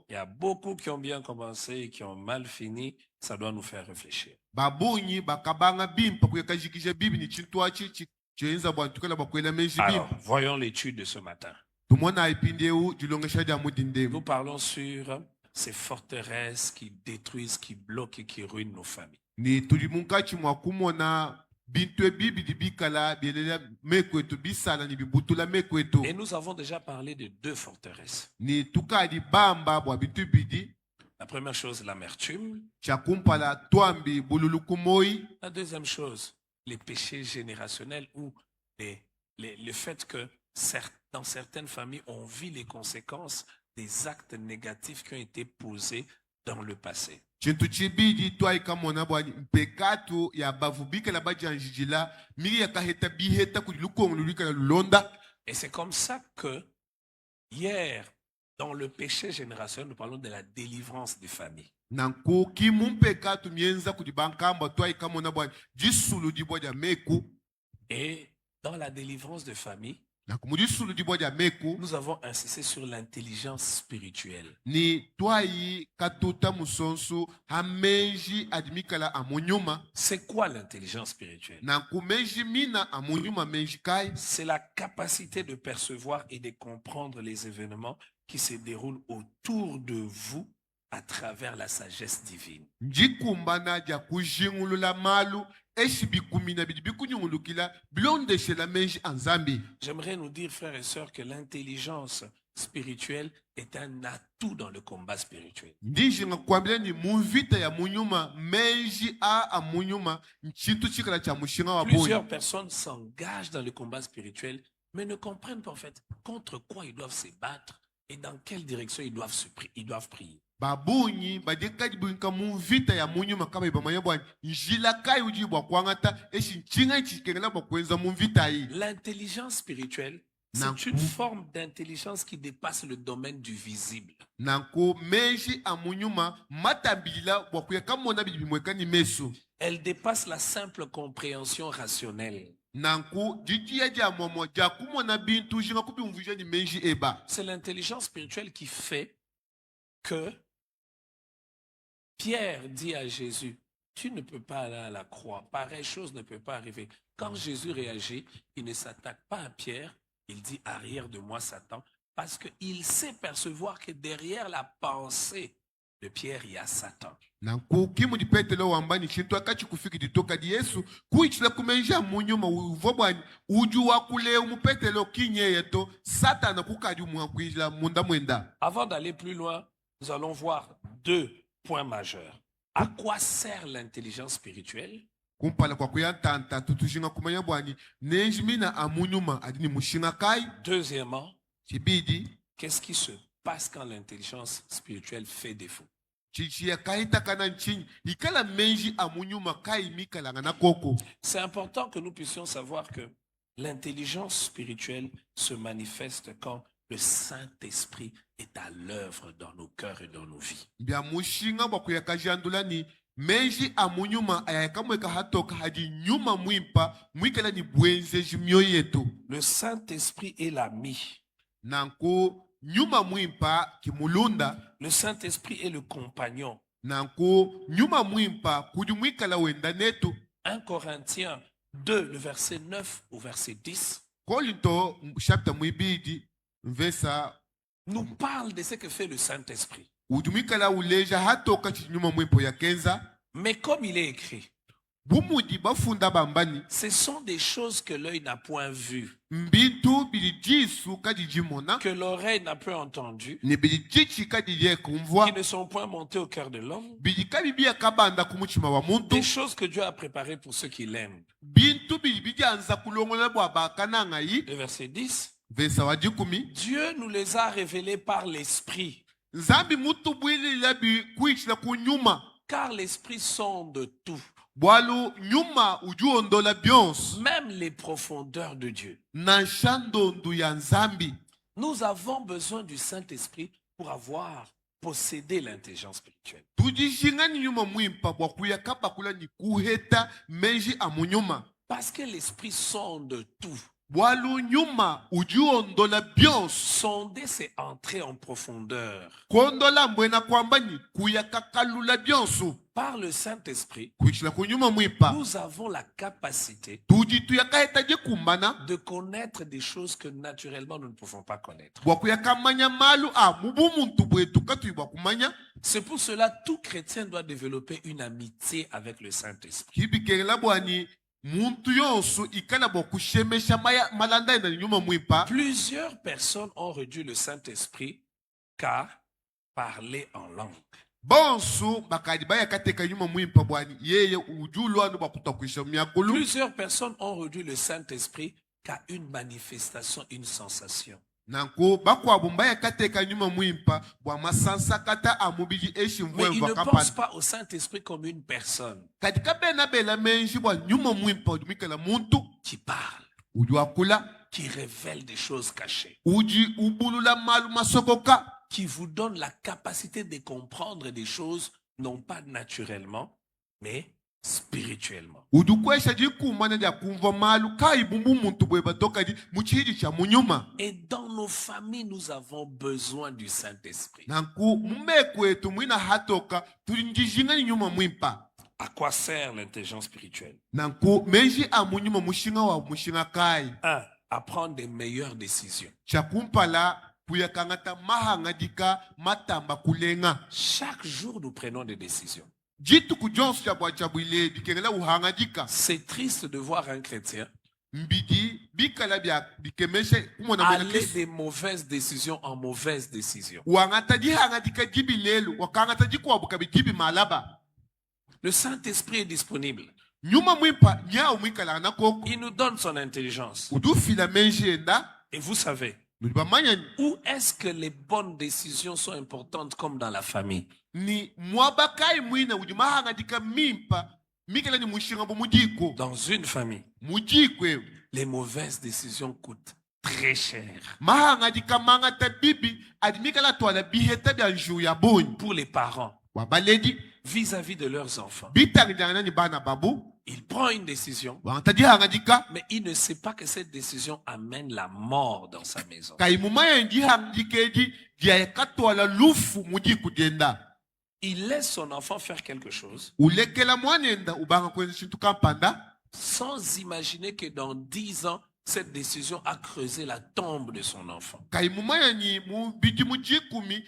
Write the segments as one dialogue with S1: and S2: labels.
S1: Il y a beaucoup qui ont bien commencé et qui ont mal fini. Ça doit nous faire réfléchir.
S2: Alors,
S1: voyons l'étude de ce matin. Nous parlons sur ces forteresses qui détruisent, qui bloquent et qui ruinent nos familles. Et nous avons déjà parlé de deux forteresses. La première chose, l'amertume. La deuxième chose, les péchés générationnels ou le fait que dans certaines familles, on vit les conséquences des actes négatifs qui ont été posés dans le passé. Et c'est comme ça que hier, dans le péché générationnel, nous parlons de la délivrance des familles. Et dans la délivrance des familles, nous avons insisté sur l'intelligence spirituelle. C'est quoi l'intelligence spirituelle? C'est la capacité de percevoir et de comprendre les événements qui se déroulent autour de vous à travers la sagesse divine. J'aimerais nous dire, frères et sœurs, que l'intelligence spirituelle est un atout dans le combat spirituel. Plusieurs personnes s'engagent dans le combat spirituel, mais ne comprennent pas en fait contre quoi ils doivent se battre et dans quelle direction ils doivent prier. L'intelligence spirituelle, c'est une forme d'intelligence qui dépasse le domaine du visible. Elle dépasse la simple compréhension rationnelle. C'est l'intelligence spirituelle qui fait que Pierre dit à Jésus, tu ne peux pas aller à la croix, pareille chose ne peut pas arriver. Quand Jésus réagit, il ne s'attaque pas à Pierre, il dit arrière de moi Satan, parce qu'il sait percevoir que derrière la pensée de Pierre, il y a Satan. Avant d'aller plus loin, nous allons voir deux points majeurs. À quoi sert l'intelligence spirituelle? Deuxièmement, qu'est-ce qui se passe quand l'intelligence spirituelle fait défaut? C'est important que nous puissions savoir que l'intelligence spirituelle se manifeste quand le Saint-Esprit est à l'œuvre dans nos cœurs et dans nos vies. Le Saint-Esprit est l'ami. Le Saint-Esprit est le compagnon. 1 Corinthiens 2, le verset 9 au verset 10, nous parle de ce que fait le Saint-Esprit. Mais comme il est écrit, ce sont des choses que l'œil n'a point vues, que l'oreille n'a point entendues, qui ne sont point montées au cœur de l'homme, des choses que Dieu a préparées pour ceux qui l'aiment. Le verset 10, Dieu nous les a révélées par l'Esprit, car l'Esprit sonde tout, même les profondeurs de Dieu. Nous avons besoin du Saint-Esprit pour avoir possédé l'intelligence spirituelle. Parce que l'Esprit sonde tout.
S2: bwalu nyuma ujiondola byonso.
S1: Sonder, c'est entrer en profondeur.
S2: Kondola mbwena kwamba ni kuyakakalula byonso.
S1: Par le Saint-Esprit,
S2: Kuichila kunyuma mwipa.
S1: nous avons la capacité
S2: Tuji tuyakahitaji kumbana.
S1: de connaître des choses que naturellement nous ne pouvons pas connaître.
S2: Bwakuyakamanya malu a mubu muntu bwetu katuyibwa kumanya.
S1: C'est pour cela que tout chrétien doit développer une amitié avec le Saint-Esprit.
S2: Kibikerela bwani muntu yonso ikala bokushemesha malanda ina nyuma mwipa.
S1: Plusieurs personnes ont réduit le Saint-Esprit qu'à parler en langue.
S2: Bonso bakadi baya kateka nyuma mwipa bwani yeye ujulu anu bakutakwisha myakulu.
S1: Plusieurs personnes ont réduit le Saint-Esprit qu'à une manifestation, une sensation.
S2: Nanko bakwa bumbaya kateka nyuma mwipa bwa masansa kata amubiji eshi
S1: Mais
S2: mvwe
S1: ils ne
S2: vakapana.
S1: pensent pas au Saint-Esprit comme une personne
S2: Katika bena bela menji bwa nyuma mwipa udumikala muntu
S1: qui parle,
S2: ujuakula
S1: qui révèle des choses cachées,
S2: uji ubulula malu masokoka
S1: qui vous donne la capacité de comprendre des choses non pas naturellement, mais spirituellement.
S2: ujukwesha jikumana lya kumva malu kai bumbu muntu bwe batoka di muchiji cha munyuma.
S1: Et dans nos familles, nous avons besoin du Saint-Esprit.
S2: Nanku mmekwetu mwina hatoka tulinjijinga ni nyuma mwipa.
S1: À quoi sert l'intelligence spirituelle?
S2: Nanku menji amunyuma mushinga wa mushinga kai.
S1: 1. À prendre des meilleures décisions.
S2: Chakumpala puyakangata mahangadika matamba kulenga.
S1: Chaque jour, nous prenons des décisions.
S2: Jitu kujonsu cha bwachabwile bikengela uhangadika.
S1: C'est triste de voir un chrétien
S2: Mbidi bikala bya bikemeshe kumona
S1: aller
S2: mena
S1: des mauvaises décisions en mauvaises décisions.
S2: wangata jihangadika jibi lelu wakangata jikwabuka bijibi malaba.
S1: Le Saint-Esprit est disponible.
S2: Nyuma mwipa nyao mwikala anakoko
S1: Il nous donne son intelligence.
S2: udufila menji enda
S1: Et vous savez,
S2: nulibamanya
S1: où est-ce que les bonnes décisions sont importantes comme dans la famille?
S2: ni mwabakai mwina ujimahangadika mimpa mikala ni mushinga bo mujiko
S1: Dans une famille,
S2: mujikwe
S1: les mauvaises décisions coûtent très cher.
S2: mahangadika mangata bibi adimikala twala biheta bya nju ya bonyi
S1: Pour les parents,
S2: wabaledi
S1: vis-à-vis de leurs enfants,
S2: bitangirana ni bana babu
S1: il prend une décision,
S2: wangata jihangadika
S1: mais il ne sait pas que cette décision amène la mort dans sa maison.
S2: kaimumaya njihangadikeji jayakatwala lufu mujiku jenda
S1: Il laisse son enfant faire quelque chose
S2: ulekela mwanenda ubanga kwenye shintu kampanda
S1: sans imaginer que dans 10 ans, cette décision a creusé la tombe de son enfant.
S2: kaimumaya ni mubiji mujikumi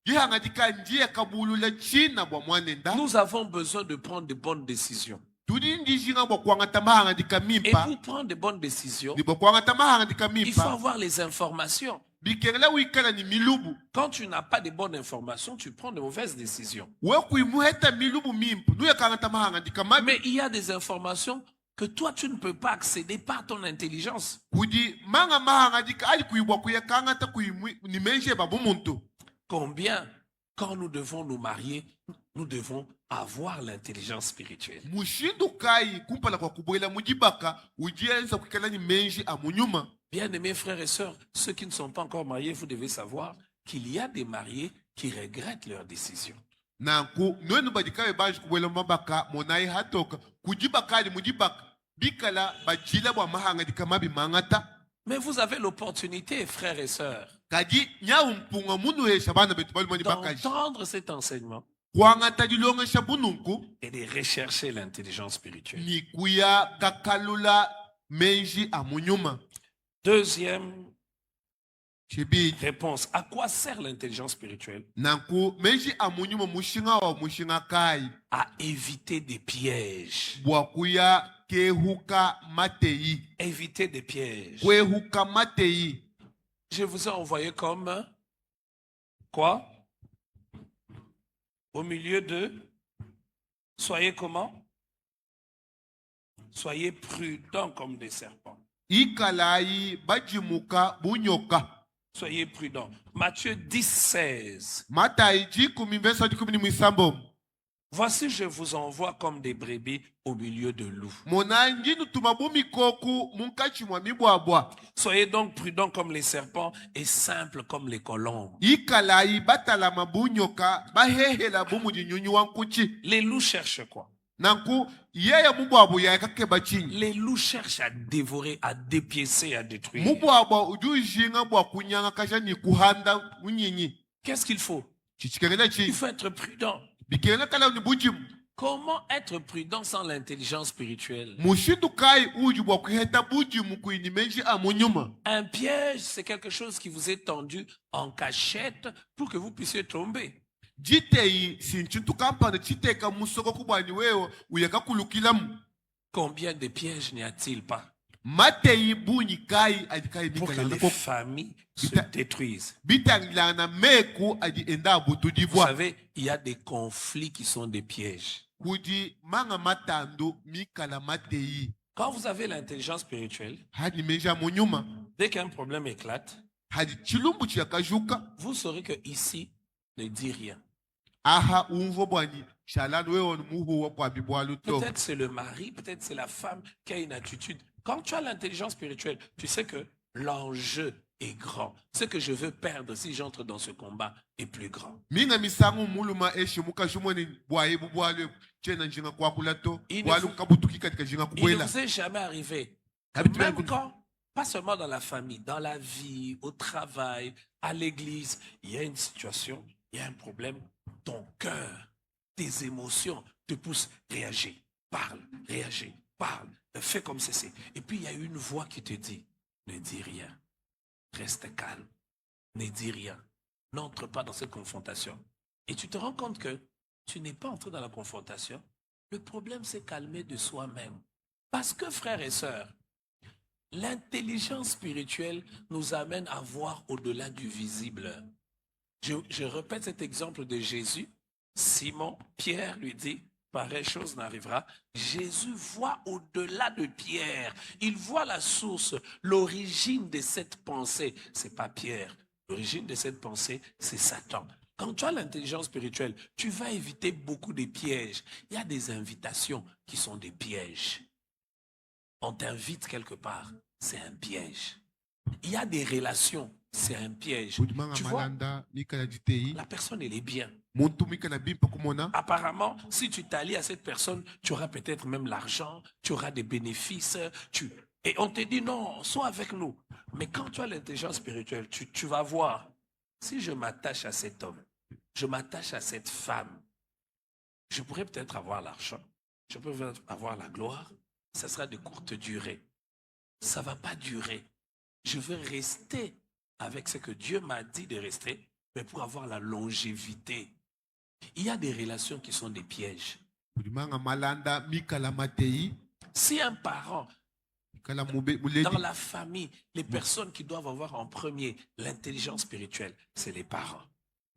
S2: jihangadika njia kabulula china bwa mwanenda
S1: Nous avons besoin de prendre de bonnes décisions.
S2: tudi njijinga bwa kuangata mahangadika
S1: Et
S2: mimpa
S1: pour prendre de bonnes décisions,
S2: ni bwa kuangata mahangadika
S1: il faut
S2: mimpa
S1: avoir les informations.
S2: bikengela wikala ni milubu
S1: Quand tu n'as pas de bonnes informations, tu prends de mauvaises décisions.
S2: wekuimuheta milubu mimpa nuyakangata mahangadika mabi
S1: Mais il y a des informations que toi, tu ne peux pas accéder par ton intelligence.
S2: kudi manga mahangadika ali kuibwa kuyakangata kuimwi ni menje babu muntu.
S1: Combien, quand nous devons nous marier, nous devons avoir l'intelligence spirituelle.
S2: Mushindu kai kumpala kwa kubwela mujibaka ujienza kukala ni menji amunyuma.
S1: Bien-aimés frères et sœurs, ceux qui ne sont pas encore mariés, vous devez savoir qu'il y a des mariés qui regrettent leurs décisions.
S2: Nanku nwenu badikawe banji kubwela mabaka monai hatoka kujibaka ali mujibaka bikala bajila bwa mahangadika mabi mangata.
S1: Mais vous avez l'opportunité, frères et sœurs,
S2: Kaji nyau mpunga munu hesha bana betu bali mani bakaji.
S1: d'entendre cet enseignement
S2: Kuangata jilonga shabununku
S1: et de rechercher l'intelligence spirituelle.
S2: ni kuya kakalula menji amunyuma.
S1: Deuxième
S2: Chibi
S1: réponse, à quoi sert l'intelligence spirituelle?
S2: nanku menji amunyuma mushinga wa mushinga kai.
S1: À éviter des pièges.
S2: Bwakuya kehuka matei.
S1: Éviter des pièges.
S2: Kwehuka matei.
S1: Je vous ai envoyé comme quoi? Au milieu de soyez comment? Soyez prudents comme des serpents.
S2: Ikalai bajimuka bunyoka.
S1: Soyez prudents. Matthieu 10, 16.
S2: Matai jikumi verso jikumi ni mwisambo.
S1: Voici, je vous envoie comme des brebis au milieu de loups.
S2: Monanji nutumabumi koku munkachi mwa mibwabwa.
S1: Soyez donc prudents comme les serpents et simples comme les colombes.
S2: Ikalai batala mabunyoka bahehela bumu jinyunyu wankuchi.
S1: Les loups cherchent quoi?
S2: nanku yeye mubwabwa yakakeba chini
S1: Les loups cherchent à dévorer, à dépiécer, à détruire.
S2: mubwabwa ujujinga bwa kunyanga kasha ni kuhanda unyinyi
S1: Qu'est-ce qu'il faut?
S2: chichikengela
S1: Il
S2: chi
S1: faut être prudent.
S2: bikengela kala ni bujimu
S1: Comment être prudent sans l'intelligence spirituelle?
S2: mushindu kai uju bwa kuheta bujimu kuini menji amunyuma
S1: Un piège, c'est quelque chose qui vous est tendu en cachette pour que vous puissiez tomber.
S2: jitei sinchintu kampana chiteka musoko kubwani wewe uyakakulukiramu
S1: Combien de pièges n'y a-t-il pas
S2: matei bunyi kai adikai
S1: pour que les
S2: bikala
S1: familles se détruisent?
S2: bitangilana meku adi enda butu
S1: Vous
S2: divwa
S1: savez, il y a des conflits qui sont des pièges.
S2: kudi manga matando mikala matei
S1: Quand vous avez l'intelligence spirituelle,
S2: hadi menja munyuma
S1: dès qu'un problème éclate,
S2: hadi chilumbu chiyakajuka
S1: vous saurez que ici, ne dit rien.
S2: aha umvo bwani shalano wewe muhu wa bwabi bwaluto
S1: Peut-être c'est le mari, peut-être c'est la femme qui a une attitude. Quand tu as l'intelligence spirituelle, tu sais que l'enjeu est grand. Ce que je veux perdre si j'entre dans ce combat est plus grand.
S2: minga misangu muluma eshe mukashumoni bwaye bubwale chena njinga kwa kulato
S1: Il ne
S2: bwalu
S1: faut-
S2: kabutuki katika jinga
S1: Il ne
S2: kubwela
S1: vous est jamais arrivé, que
S2: Habituel
S1: même
S2: good.
S1: quand, pas seulement dans la famille, dans la vie, au travail, à l'église, il y a une situation, il y a un problème, ton cœur, tes émotions te poussent, réagis, parle, fais comme ceci. Et puis il y a une voix qui te dit, ne dis rien, reste calme, ne dis rien, n'entre pas dans cette confrontation. Et tu te rends compte que tu n'es pas entré dans la confrontation. Le problème s'est calmé de soi-même. Parce que, frères et sœurs, l'intelligence spirituelle nous amène à voir au-delà du visible. Je répète cet exemple de Jésus. Simon, Pierre lui dit, pareille chose n'arrivera. Jésus voit au-delà de Pierre. Il voit la source, l'origine de cette pensée. Ce n'est pas Pierre. L'origine de cette pensée, c'est Satan. Quand tu as l'intelligence spirituelle, tu vas éviter beaucoup de pièges. Il y a des invitations qui sont des pièges. On t'invite quelque part, c'est un piège. Il y a des relations, c'est un piège.
S2: kudimanga
S1: Tu vois,
S2: malanda mikala ditei
S1: la personne, elle est bien.
S2: muntu mikala bimpa kumona
S1: Apparemment, si tu t'allies à cette personne, tu auras peut-être même l'argent, tu auras des bénéfices. Et on te dit non, sois avec nous. Mais quand tu as l'intelligence spirituelle, tu vas voir, si je m'attache à cet homme, je m'attache à cette femme, je pourrais peut-être avoir l'argent, je peux avoir la gloire, ça sera de courte durée. Ça ne va pas durer. Je veux rester avec ce que Dieu m'a dit de rester, mais pour avoir la longévité. Il y a des relations qui sont des pièges.
S2: kudimanga malanda mikala matei
S1: Si un parent,
S2: mikala muledi
S1: dans la famille, les personnes qui doivent avoir en premier l'intelligence spirituelle, c'est les parents.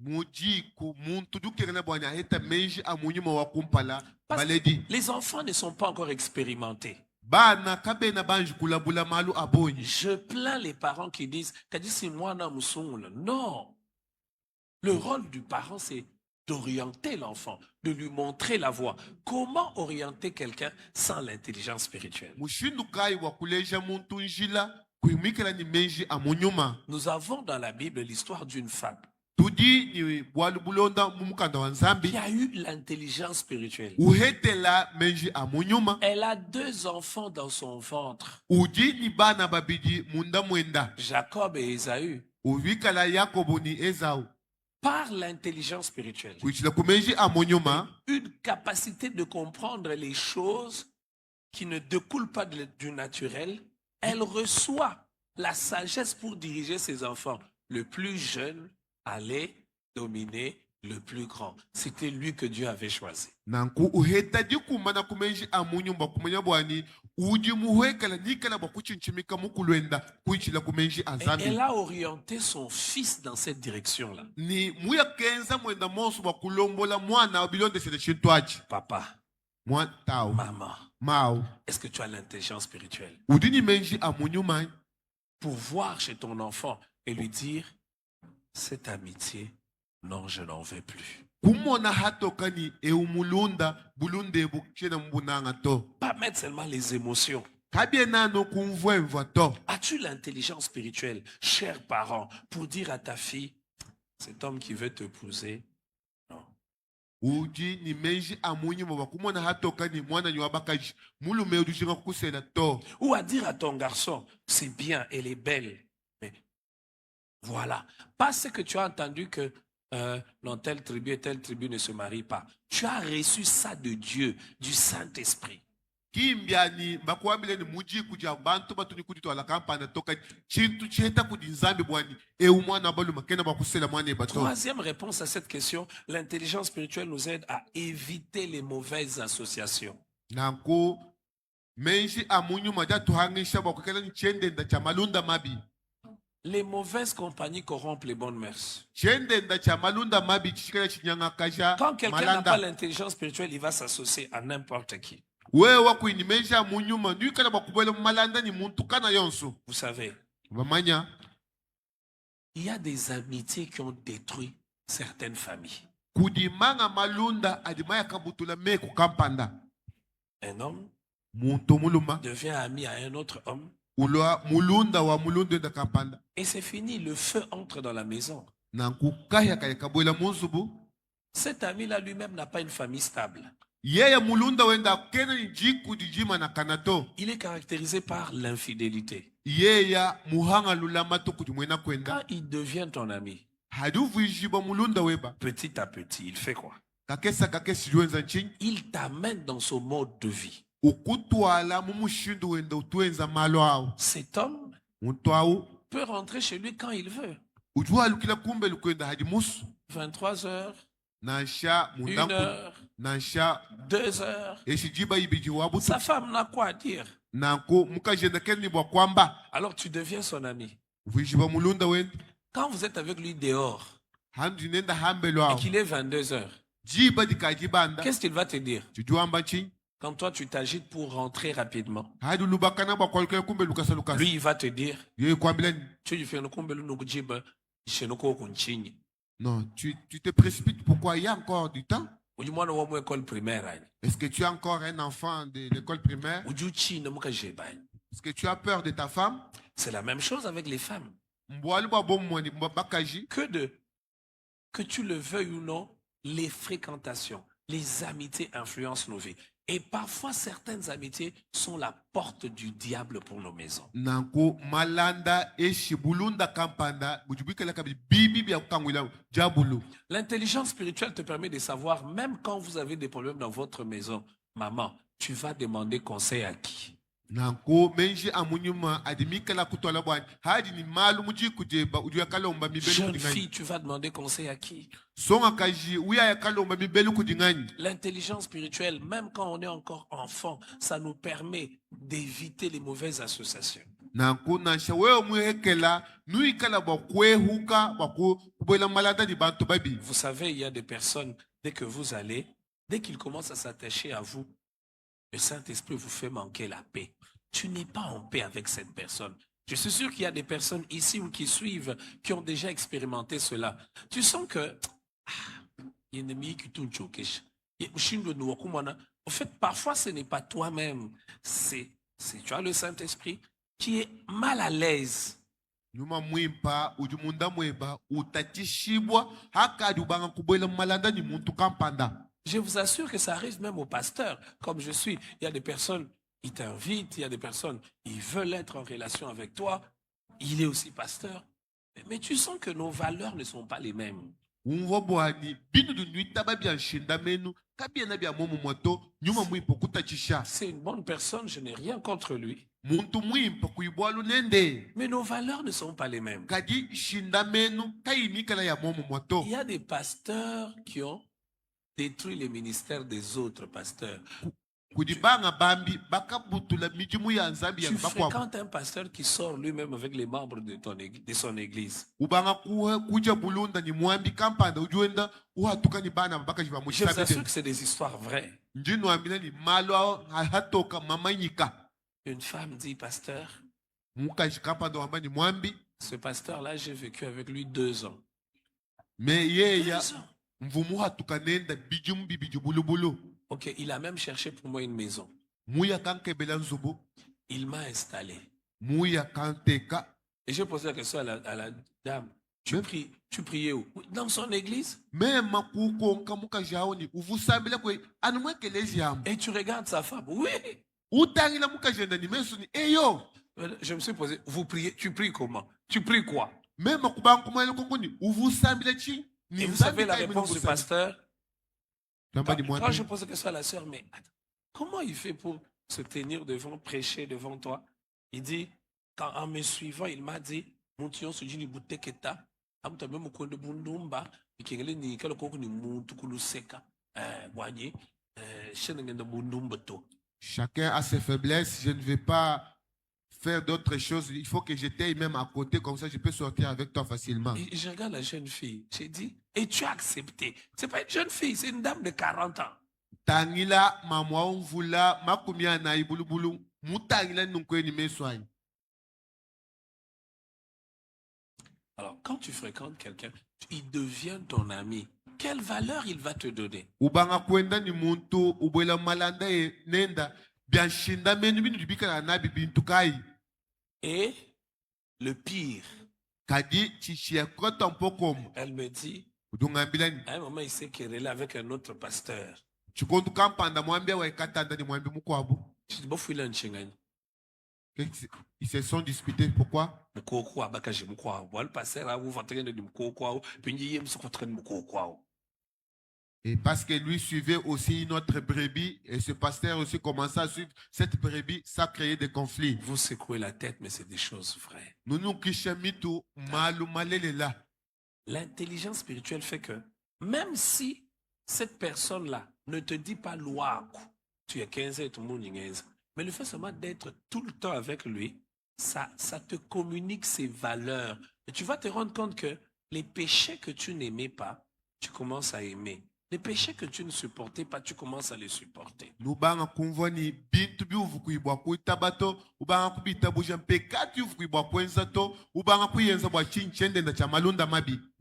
S2: mujiku muntu dukengela bwani aheta menji amunyuma wa kumpala
S1: Parce que
S2: baledi
S1: les enfants ne sont pas encore expérimentés.
S2: bana kabena banji kulabula malu abonyi
S1: Je plains les parents qui disent, Kadisi mwana musungula. Non. Le rôle du parent, c'est d'orienter l'enfant, de lui montrer la voie. Comment orienter quelqu'un sans l'intelligence spirituelle?
S2: mushindu kai wa kuleja muntu njila kuimikala ni menji amunyuma
S1: Nous avons dans la Bible l'histoire d'une femme
S2: tudi ni bwalu bulonda mumukanda wa nzambi
S1: qui a eu l'intelligence spirituelle.
S2: uhetela menji amunyuma
S1: Elle a 2 enfants dans son ventre,
S2: udi ni bana babidi munda mwenda
S1: Jacob et Ésaü.
S2: uvikala yakobo ni ezau
S1: Par l'intelligence spirituelle,
S2: kuichila kumenji amunyuma
S1: une capacité de comprendre les choses qui ne découlent pas du naturel, elle reçoit la sagesse pour diriger ses enfants. Le plus jeune allait dominer le plus grand. C'était lui que Dieu avait choisi.
S2: nanku uhetaji kumana kumenji amunyumba kumenya bwani udi muhekala nikala bwa kuchinchimika mukulwenda kuichila kumenji
S1: Et
S2: azambi
S1: elle a orienté son fils dans cette direction-là.
S2: ni muya kenza mwenda monso bwa kulombola mwana wa bilonde sede chintwachi
S1: Papa,
S2: mwatao
S1: maman,
S2: mao
S1: est-ce que tu as l'intelligence spirituelle
S2: udi ni menji amunyuma
S1: pour voir chez ton enfant et lui dire, cette amitié, non, je n'en veux plus.
S2: kumona hatoka ni eumulunda bulunde bukchena mbunanga to
S1: Pas mettre seulement les émotions.
S2: kabie nano kumvwemvwa to
S1: As-tu l'intelligence spirituelle, chers parents, pour dire à ta fille, cet homme qui veut t'épouser, non,
S2: uji ni menji amunyi mo bakumona hatoka ni mwana nyo abakaji mulume udushinga kukusela to.
S1: Ou à dire à ton garçon, c'est bien, elle est belle. Mais voilà. Parce que tu as entendu que dans telle tribu et telle tribu ne se marient pas. Tu as reçu ça de Dieu, du Saint-Esprit.
S2: Kimbyani bakwambile ni muji kuja bantu batuni kudi twala kampana toka chintu cheta kudi nzambi bwani umwana balu makena bakusela mwana bato.
S1: Troisième réponse à cette question, l'intelligence spirituelle nous aide à éviter les mauvaises associations.
S2: Nanko menji amunyu maja tuhangisha bakukela nchende nda cha malunda mabi.
S1: Les mauvaises compagnies corrompent les bonnes mœurs. Quand quelqu'un n'a pas l'intelligence spirituelle, il va s'associer à n'importe qui. Vous savez, il y a des amitiés qui ont détruit certaines familles. Un homme devient ami à un autre homme. Et c'est fini, le feu entre dans la maison. Cet ami-là lui-même n'a pas une famille stable. Il est caractérisé par l'infidélité. Quand il devient ton ami, petit à petit, il fait quoi? Il t'amène dans son mode de vie. Cet homme peut rentrer chez lui quand il veut. 23 heures, 1 heure, 2 heures. Sa femme n'a quoi à dire. Alors tu deviens son ami. Quand vous êtes avec lui dehors et qu'il est 22 heures, qu'est-ce qu'il va te dire? Quand toi tu t'agites pour rentrer rapidement, lui il va te dire,
S2: non, tu te précipites. Pourquoi? Il y a encore du temps. Est-ce que tu es encore un enfant de l'école primaire? Est-ce que tu as peur de ta femme?
S1: C'est la même chose avec les femmes. Que tu le veuilles ou non, les fréquentations, les amitiés influencent nos vies. Et parfois, certaines amitiés sont la porte du diable pour nos maisons. L'intelligence spirituelle te permet de savoir, même quand vous avez des problèmes dans votre maison, maman, tu vas demander conseil à qui? Jeune fille, tu vas demander conseil à qui? L'intelligence spirituelle, même quand on est encore enfant, ça nous permet d'éviter les mauvaises associations. Vous savez, il y a des personnes, dès que vous allez, dès qu'ils commencent à s'attacher à vous, le Saint-Esprit vous fait manquer la paix. Tu n'es pas en paix avec cette personne. Je suis sûr qu'il y a des personnes ici ou qui suivent, qui ont déjà expérimenté cela. Tu sens que... En fait, parfois, ce n'est pas toi-même. Tu as le Saint-Esprit qui est mal à l'aise. Je vous assure que ça arrive même aux pasteurs, comme je suis. Il y a des personnes, ils t'invitent, il y a des personnes, ils veulent être en relation avec toi. Il est aussi pasteur. Mais tu sens que nos valeurs ne sont pas les mêmes. C'est une bonne personne, je n'ai rien contre lui. Mais nos valeurs ne sont pas les mêmes. Il y a des pasteurs qui ont détruit les ministères des autres pasteurs. Tu fréquentes un pasteur qui sort lui-même avec les membres de son église. Je vous assure que c'est des histoires vraies. Une femme dit, pasteur, ce pasteur-là, j'ai vécu avec lui 2 ans. 2 ans. Ok, il a même cherché pour moi une maison. Il m'a installé. Et j'ai posé la question à la dame. Tu priais où? Dans son église.
S2: Même kukonka mukajaoni uvusambila kwe anumwekelezi yamu.
S1: Et tu regardes sa femme. Oui.
S2: Utangila mukajenda ni mesuni eyo.
S1: Je me suis posé, vous priez, tu pries comment? Tu pries quoi?
S2: Même kubangu mwele kongoni uvusambila chi.
S1: Et vous savez la réponse du pasteur? Quand je pose la question à la sœur, mais attends, comment il fait pour se tenir devant, prêcher devant toi? Il dit, en me suivant, il m'a dit, Montion se dit, Bouteketa, Amta même au de Bundumba, et qu'il y a ni quelque ni Muntukulu Seka, Boigné, Cheningen de Bundumbato.
S2: Chacun a ses faiblesses. Je ne vais pas faire d'autres choses. Il faut que j'étais même à côté, comme ça je peux sortir avec toi facilement.
S1: Et je regarde la jeune fille, j'ai dit, et tu as accepté. C'est pas une jeune fille, c'est une dame de 40 ans.
S2: Tangila, maman, on voula, makumia na ibulubulu, mutangila nunkwe ni meswai.
S1: Alors, quand tu fréquentes quelqu'un, il devient ton ami. Quelle valeur il va te donner?
S2: Ubanga kwenda ni muntu, ubwela malanda e nenda, bianshinda menu binu dibika na nabi bintukai.
S1: Et le pire,
S2: Kadi chichia kota mpokom.
S1: elle me dit,
S2: À
S1: un moment, il s'est querellé avec un autre pasteur.
S2: Chukondu kampanda mwambia wa ikatanda ni mwambi mukwabu.
S1: Je dis, bon, fouille là, Nchengani.
S2: Ils se sont disputés. Pourquoi? Et parce que lui suivait aussi notre brebis, et ce pasteur aussi commençait à suivre cette brebis, ça créait des conflits.
S1: Vous secouez la tête, mais c'est des choses vraies. L'intelligence spirituelle fait que, même si cette personne-là ne te dit pas loi, tu es 15 et tout le monde est 15, mais le fait seulement d'être tout le temps avec lui, ça te communique ses valeurs. Et tu vas te rendre compte que les péchés que tu n'aimais pas, tu commences à aimer. Les péchés que tu ne supportais pas, tu commences à les supporter.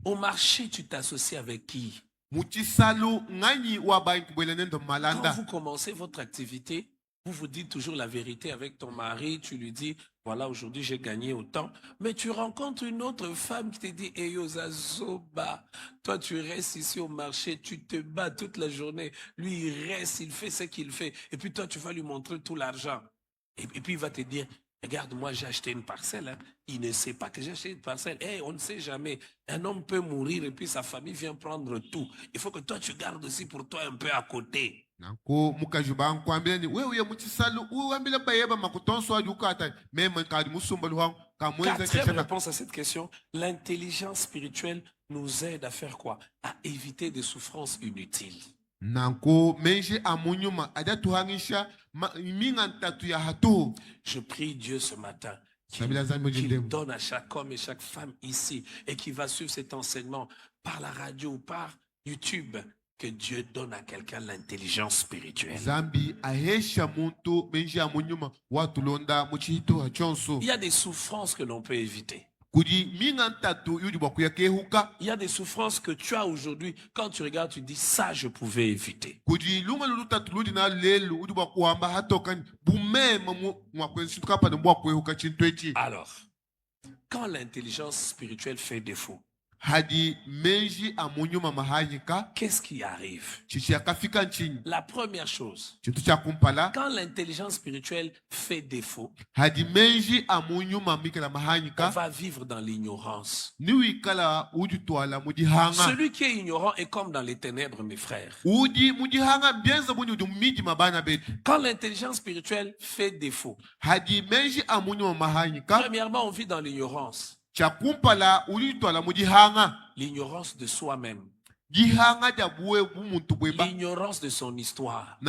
S1: Au marché, tu t'associes avec qui? Quand vous commencez votre activité, vous vous dites toujours la vérité avec ton mari, tu lui dis, voilà, aujourd'hui j'ai gagné autant, mais tu rencontres une autre femme qui te dit, Eyo Zazoba, toi tu restes ici au marché, tu te bats toute la journée, lui il reste, il fait ce qu'il fait, et puis toi tu vas lui montrer tout l'argent, et puis il va te dire, regarde, moi j'ai acheté une parcelle, hein. Il ne sait pas que j'ai acheté une parcelle, on ne sait jamais, un homme peut mourir et puis sa famille vient prendre tout, il faut que toi tu gardes aussi pour toi un peu à côté. Quatrième réponse à cette question, l'intelligence spirituelle nous aide à faire quoi? À éviter des souffrances inutiles. Je prie Dieu ce matin qu'il donne à chaque homme et chaque femme ici et qui va suivre cet enseignement par la radio ou par YouTube, que Dieu donne à quelqu'un l'intelligence spirituelle. Il y a des souffrances que l'on peut éviter. Il y a des souffrances que tu as aujourd'hui. Quand tu regardes, tu dis, ça, je pouvais éviter. Alors, quand l'intelligence spirituelle fait défaut, qu'est-ce qui arrive? La première chose, quand l'intelligence spirituelle fait défaut, on va vivre dans l'ignorance. Celui qui est ignorant est comme dans les ténèbres, mes frères. Quand l'intelligence spirituelle fait défaut, premièrement, on vit dans l'ignorance. L'ignorance de soi-même. L'ignorance de son histoire.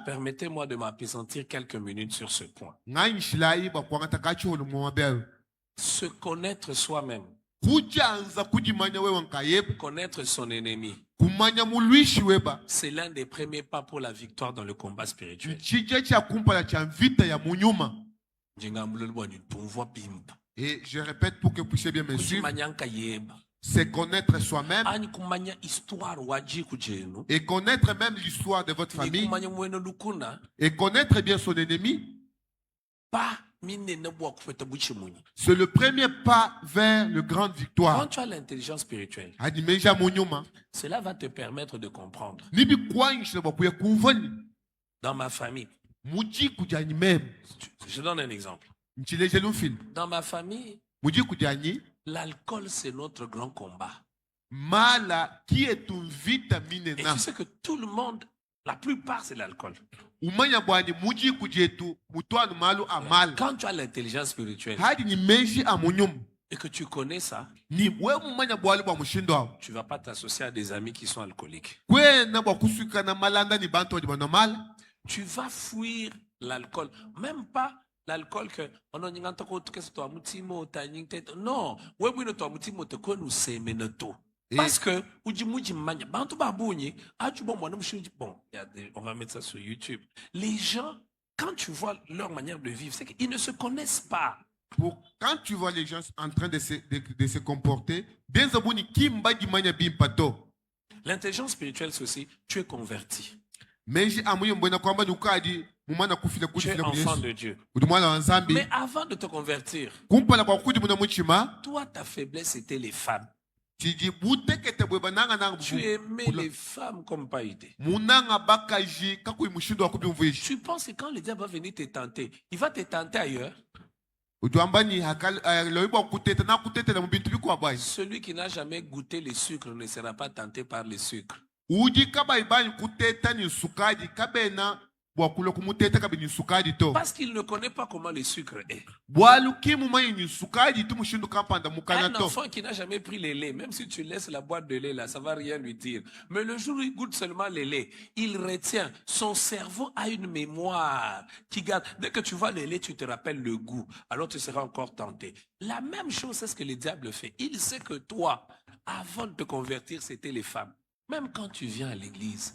S1: Permettez-moi de m'appesantir quelques minutes sur ce point. Se connaître soi-même. Connaître son ennemi. C'est l'un des premiers pas pour la victoire dans le combat spirituel.
S2: Et je répète pour que vous puissiez bien me suivre. C'est connaître soi-même et connaître même l'histoire de votre famille et connaître bien son ennemi.
S1: Pas minene bwa kufeta buchimunyi.
S2: C'est le premier pas vers le grande
S1: Quand
S2: victoire.
S1: tu as l'intelligence spirituelle,
S2: Adimeja munyuma.
S1: cela va te permettre de comprendre.
S2: Nibi kwanyisha bakuya kuvani.
S1: Dans ma famille,
S2: Muji kujani même.
S1: je donne un exemple.
S2: Nchileje l'ufil.
S1: Dans ma famille,
S2: Muji kujani.
S1: l'alcool, c'est notre grand combat.
S2: Mala qui est une vitamine
S1: Et
S2: na.
S1: tu sais que tout le monde, la plupart, c'est l'alcool.
S2: Umanya bwani muji kujetu mutwanu malu amal.
S1: Quand tu as l'intelligence spirituelle
S2: Hadi ni meji amunyum.
S1: et que tu connais ça,
S2: Ni we mumanya bwali bwa mushindo wao.
S1: tu ne vas pas t'associer à des amis qui sont alcooliques.
S2: Kwe na bwa kusuka na malanda ni bantu wa bwana mala.
S1: Tu vas fuir l'alcool. Même pas l'alcool que on a n'yanga toko tout qu'est-ce que toi mutimo tanying tête. Non, ouais oui notre mutimo te ko nous semeneto. Parce que uji manya bantu babunyi aju bon moi bon on va mettre ça sur YouTube. Les gens quand tu vois leur manière de vivre, c'est qu'ils ne se connaissent pas.
S2: Quand tu vois les gens en train de se comporter, denzabuni kimba di manya bimpato.
S1: L'intelligence spirituelle c'est aussi tu es converti.
S2: Meji amuyo mbona kwamba dukadi mumana kufila
S1: Tu
S2: kudi
S1: es
S2: fila
S1: enfant
S2: Yesu.
S1: de Dieu.
S2: Udumwana wa nzambi.
S1: Mais avant de te convertir,
S2: Kumpala kwa kudi muna muchima.
S1: toi ta faiblesse c'était les femmes.
S2: Tiji butekete bweba nanga nanga
S1: Tu aimais les femmes comme pas idée.
S2: munanga bakaji kakui mushindo wa kubi mvuishi.
S1: Tu penses que quand le diable va venir te tenter, il va te tenter ailleurs.
S2: Utuambani hakal loibo kuteta na kuteta na mubintu biko abai.
S1: Celui qui n'a jamais goûté le sucre ne sera pas tenté par le sucre.
S2: Uji kaba ibani kuteta ni sukadi kabena bwakulo kumuteta kabe ni sukadi to.
S1: Parce qu'il ne connaît pas comment le sucre est.
S2: Bwalu kimu mai ni sukadi tu mushindo kampanda
S1: Un
S2: mukana to.
S1: enfant qui n'a jamais pris le lait, même si tu laisses la boîte de lait là, ça va rien lui dire. Mais le jour où il goûte seulement le lait, il retient. Son cerveau a une mémoire qui garde. Dès que tu vois le lait, tu te rappelles le goût. Alors tu seras encore tenté. La même chose, c'est ce que le diable fait. Il sait que toi, avant de te convertir, c'était les femmes. Même quand tu viens à l'église,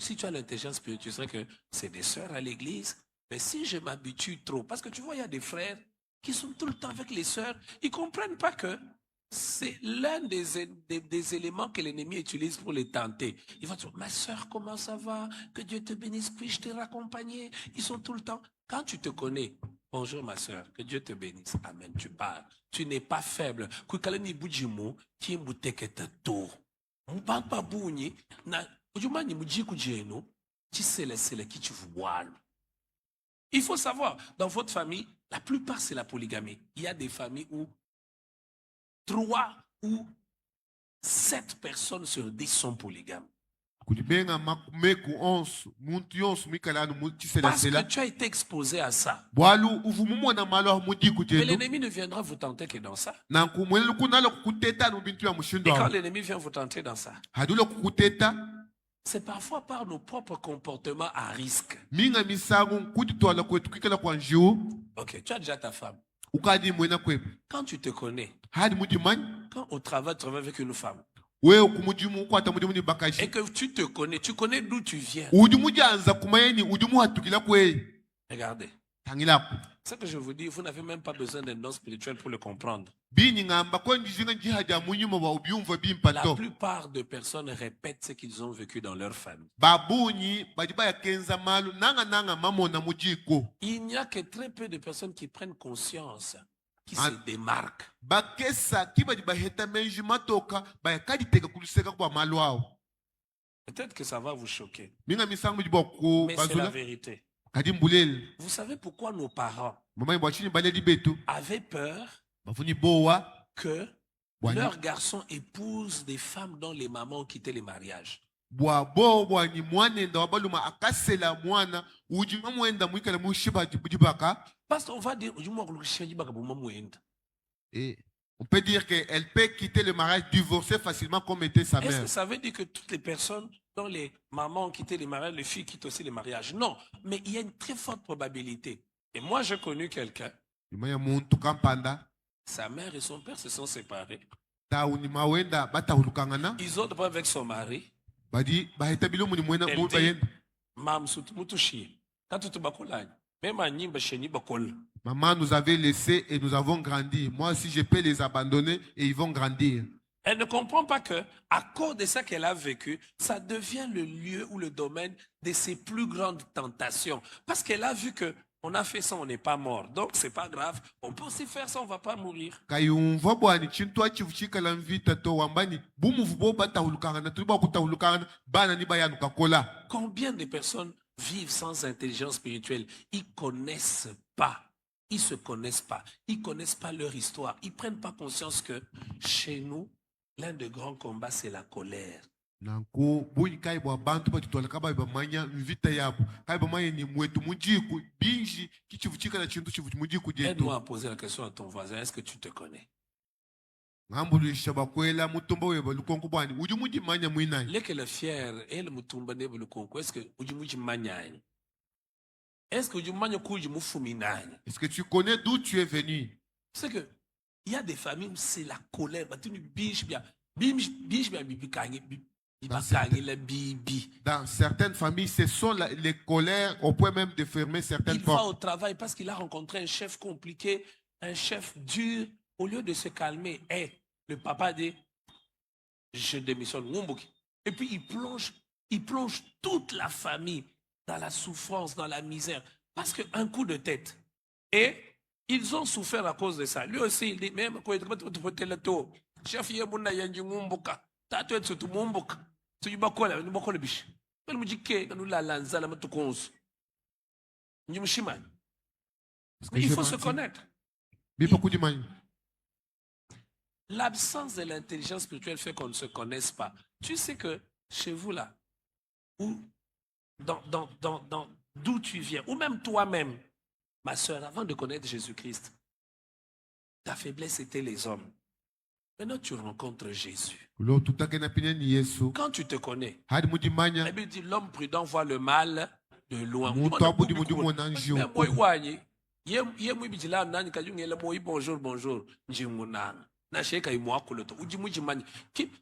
S1: si tu as l'intelligence spirituelle, tu sais que c'est des sœurs à l'église. Mais si je m'habitue trop, parce que tu vois, il y a des frères qui sont tout le temps avec les sœurs, ils ne comprennent pas que c'est l'un des éléments que l'ennemi utilise pour les tenter. Il va dire, ma sœur, comment ça va? Que Dieu te bénisse, puis-je te raccompagner? Ils sont tout le temps. Quand tu te connais, bonjour ma sœur, que Dieu te bénisse. Amen, tu parles. Tu n'es pas faible. Kukalani bujimo, qui est mouteketa tour. Mbamba bouni, na ujumani mujiku jeno, qui c'est le qui tu vois. Il faut savoir, dans votre famille, la plupart c'est la polygamie. Il y a des familles où 3 ou 7 personnes sur 10 sont polygames.
S2: Kulibenga makumeku onsu muntu yonsu mikalanu mutisela
S1: Parce que
S2: sela.
S1: tu as été exposé à ça.
S2: Bwalu uvumumu na malo mudi
S1: Mais
S2: kujetu.
S1: l'ennemi ne viendra vous tenter que dans ça.
S2: Na kumwele kunalo kuteta no bintu ya mushindo
S1: Et quand
S2: wa.
S1: l'ennemi vient vous tenter dans ça,
S2: Hadulo kuteta
S1: c'est parfois par nos propres comportements à risque.
S2: minga misangu kuditwala kwetu kikala kwa njiu.
S1: Ok, tu as déjà ta femme.
S2: Ukadi mwena kwepu.
S1: Quand tu te connais,
S2: Hadi mudi mani.
S1: quand au travail, tu travailles avec une femme,
S2: Wewe kumujimu kwata mudi bakashi.
S1: et que tu te connais, tu connais d'où tu viens.
S2: Ujumu janza kumayeni ujumu hatukila kwe.
S1: Regardez.
S2: Tangilako.
S1: Ce que je vous dis, vous n'avez même pas besoin d'un don spirituel pour le comprendre.
S2: Bini ngamba kwa njizinga jihaja munyuma wa ubyumva
S1: La
S2: bimpato.
S1: plupart de personnes répètent ce qu'ils ont vécu dans leur famille.
S2: Babunyi bajiba ya kenza malu nanga mamona mujiko.
S1: Il n'y a que très peu de personnes qui prennent conscience, qui se démarquent.
S2: Bakesa kiba jiba heta menji matoka bayakadi teka kuluseka kwa malu wao.
S1: Peut-être que ça va vous choquer,
S2: Minga misangu jiba ku
S1: mais c'est la
S2: bazula
S1: vérité.
S2: kadi mbulele.
S1: Vous savez pourquoi nos parents
S2: Mama ibwachini baleli betu
S1: avaient peur
S2: bafuni bowa
S1: que
S2: bwani
S1: leurs garçons épousent des femmes dont les mamans ont quitté les mariages?
S2: bwa bo bwani mwana enda wabaluma akasela mwana ujima mwenda mwikala mushiba jibaka.
S1: Parce qu'on va dire,
S2: Et on peut dire qu'elle peut quitter le mariage, divorcer facilement comme était sa
S1: est-ce
S2: mère.
S1: que ça veut dire que toutes les personnes dont les mamans ont quitté les mariages, les filles quittent aussi les mariages? Non, mais il y a une très forte probabilité. Et moi, j'ai connu quelqu'un,
S2: Imaya muntu kampanda
S1: sa mère et son père se sont séparés.
S2: tauni mawenda batahulukangana
S1: Ils ont droit avec son mari.
S2: badi baheta bilomu ni mwena
S1: Elle
S2: mu
S1: dit,
S2: bayenda.
S1: Mam mutushi. Quand tu te bakolani, même à Nimba Cheni Bakol.
S2: Maman nous avait laissés et nous avons grandi. Moi aussi je peux les abandonner et ils vont grandir.
S1: Elle ne comprend pas que, à cause de ça qu'elle a vécu, ça devient le lieu ou le domaine de ses plus grandes tentations. Parce qu'elle a vu que On a fait ça, on n'est pas mort. Donc, c'est pas grave. On peut aussi faire ça, on va pas mourir.
S2: kayumva bwani chintu achivu chikala mvita to wambani bumuvu bo batahulukana tuli bakutahulukana bana ni bayanuka kola.
S1: Combien de personnes vivent sans intelligence spirituelle? Ils connaissent pas. Ils se connaissent pas. Ils connaissent pas leur histoire. Ils prennent pas conscience que chez nous, l'un des grands combats, c'est la colère.
S2: Nanko bunyi kai bwa bantu batitwala kaba bamanya mvita yabo kai bamanya ni mwetu mujiku binji kichivu chikala chintu chivu mujiku jetu.
S1: Aide-moi à poser la question à ton voisin. Est-ce que tu te connais?
S2: Ngambululisha bakwela mutumba weba lukonko bwani uju muji manya mwinai.
S1: Leke le fier et le mutumba nebe le concours. Est-ce que uju muji manyani? Est-ce que uju manya kuju mufuminani?
S2: Est-ce que tu connais d'où tu es venu?
S1: C'est que il y a des familles où c'est la colère. Batinu biche bien. Biche bien bibi kangi.
S2: Dans certaines familles, ce sont les colères au point même de fermer certaines
S1: Il
S2: portes.
S1: va au travail parce qu'il a rencontré un chef compliqué, un chef dur. Au lieu de se calmer, le papa dit, je démissionne. Et puis il plonge toute la famille dans la souffrance, dans la misère. Parce qu'un coup de tête. Et ils ont souffert à cause de ça. Lui aussi, il dit, même quand chef, tatwe tsutu mumbuka tuyibakola nibakola bishi bali mujike kanula lanza la matukonzo njimshimani. Il faut se connaître. L'absence de l'intelligence spirituelle fait qu'on ne se connaisse pas. Tu sais que chez vous là, ou d'où tu viens, ou même toi-même, ma soeur, avant de connaître Jésus-Christ, ta faiblesse était les hommes. Maintenant, tu rencontres Jésus. Quand tu te connais, la Bible dit l'homme prudent voit le mal de loin. Bonjour.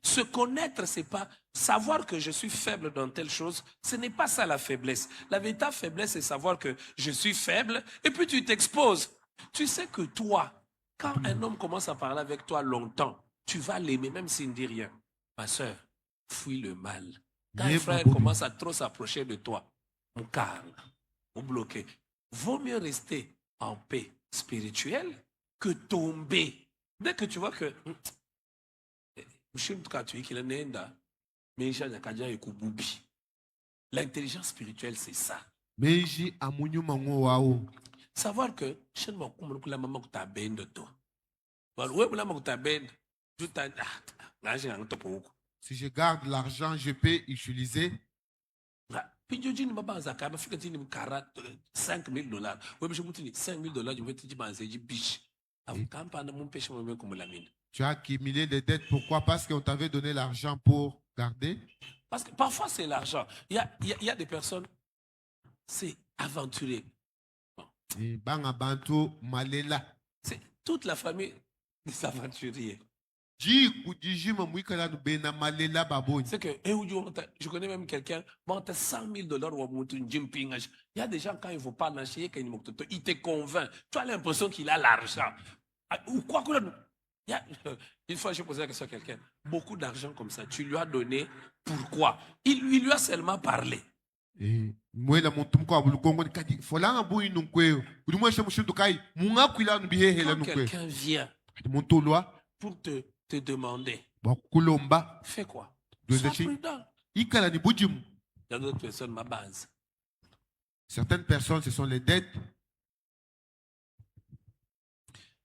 S1: Se connaître, c'est pas savoir que je suis faible dans telle chose, ce n'est pas ça la faiblesse. La véritable faiblesse, c'est savoir que je suis faible et puis tu t'exposes. Tu sais que toi, quand un homme commence à parler avec toi longtemps, tu vas l'aimer même s'il ne dit rien. Ma soeur, fuis le mal. Quand un frère commence à trop s'approcher de toi, mon calme, mon bloqué, vaut mieux rester en paix spirituelle que tomber. Dès que tu vois que l'intelligence spirituelle, c'est ça. Savoir que
S2: si je garde l'argent, je peux utiliser.
S1: $5 000. $5 000,
S2: tu as accumulé des dettes. Pourquoi? Parce qu'on t'avait donné l'argent pour garder.
S1: Parce que parfois c'est l'argent. Il y a des personnes, c'est aventurier. C'est toute la famille des aventuriers. C'est que, je connais même quelqu'un, $100 000. Il y a des gens, quand ils vous parlent, il te convainc. Tu as l'impression qu'il a l'argent. Ou quoi que une fois, j'ai posé la question à quelqu'un. Beaucoup d'argent comme ça, tu lui as donné pourquoi? Il lui a seulement parlé. Quand quelqu'un vient pour te demander, fais quoi? Sois prudent. Il y a d'autres personnes, ma base.
S2: Certaines personnes, ce sont les dettes.